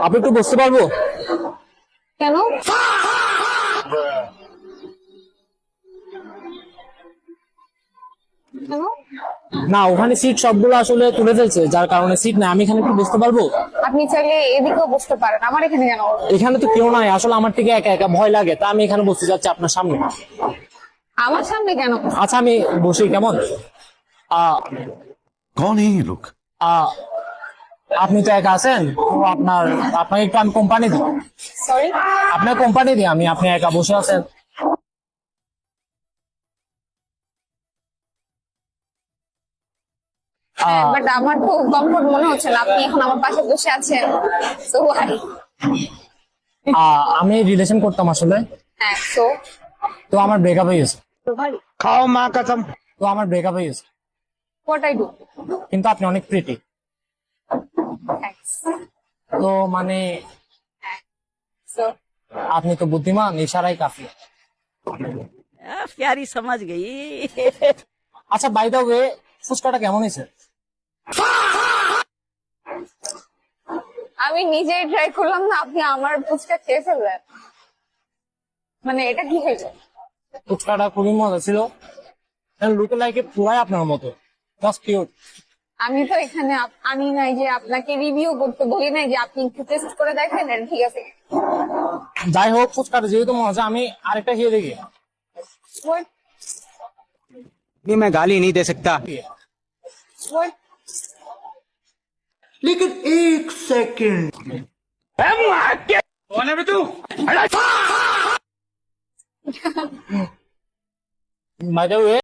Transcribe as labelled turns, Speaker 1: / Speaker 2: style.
Speaker 1: আপনি একটু বসতে পারবো?
Speaker 2: কেন? কেন?
Speaker 1: না, ওখানে সিট সবগুলো আসলে তুলে ফেলছে, যার কারণে সিট নাই। আমি এখানে একটু বসতে পারবো?
Speaker 2: আপনি চাইলে এদিকেও বসতে পারেন, আমার এখানে কেন?
Speaker 1: এখানে তো কেউ নাই, আসলে আমার থেকে একা একা ভয় লাগে, তা আমি এখানে বসতে যাচ্ছি আপনার সামনে।
Speaker 2: আমার সামনে কেন?
Speaker 1: আচ্ছা, আমি বসি কেমন?
Speaker 3: कौन है ये लोग?
Speaker 1: আহ, আপনি তো একা আছেন, তো আপনাকে একটু আমি কোম্পানি দিই।
Speaker 2: সরি।
Speaker 1: আপনার কোম্পানি দিই আমি, আপনি একা বসে আছেন।
Speaker 2: বাট আমার তো কমফোর্ট মনে হচ্ছে না, আপনি এখন আমার পাশে বসে আছেন। So high.
Speaker 1: আমি রিলেশন করতাম আসলে,
Speaker 2: হ্যাঁ, সো
Speaker 1: তো আমার ব্রেকআপ হয়ে গেছে।
Speaker 2: তো ভাই,
Speaker 1: খাও মা কসম। তো আমার ব্রেকআপ হয়ে গেছে,
Speaker 2: হোয়াট আই ডু?
Speaker 1: কিন্তু আপনি অনেক প্রিটি।
Speaker 2: থ্যাঙ্কস।
Speaker 1: তো মানে
Speaker 2: সো
Speaker 1: আপনি তো বুদ্ধিমান, ইশারাই কাফি।
Speaker 4: प्यारी समझ गई।
Speaker 1: আচ্ছা, বাই দ্য ওয়ে, ফুচকাটা কেমন হয়েছে?
Speaker 2: আমি নিজেই ট্রাই করলাম না, আপনি আমার ফুচকা খেয়ে ফেললেন। মানে এটা কি হয়েছে?
Speaker 1: ফুচকাটা খুবই মজা ছিল, লুকে লাইকে পুরাই আপনার মতো, জাস্ট কিউট।
Speaker 2: আমি তো এখানে আনি নাই যে আপনাকে রিভিউ করতে বলি নাই যে আপনি একটু টেস্ট করে দেখেন, এটা ঠিক আছে।
Speaker 1: যাই হোক, ফুচকাটা যেহেতু মজা, আমি আরেকটা খেয়ে দেখি।
Speaker 2: What?
Speaker 5: नहीं, मैं गाली नहीं दे सकता।
Speaker 2: What?
Speaker 3: लेकिन एक सेकंड
Speaker 1: বাই দ্য ওয়ে,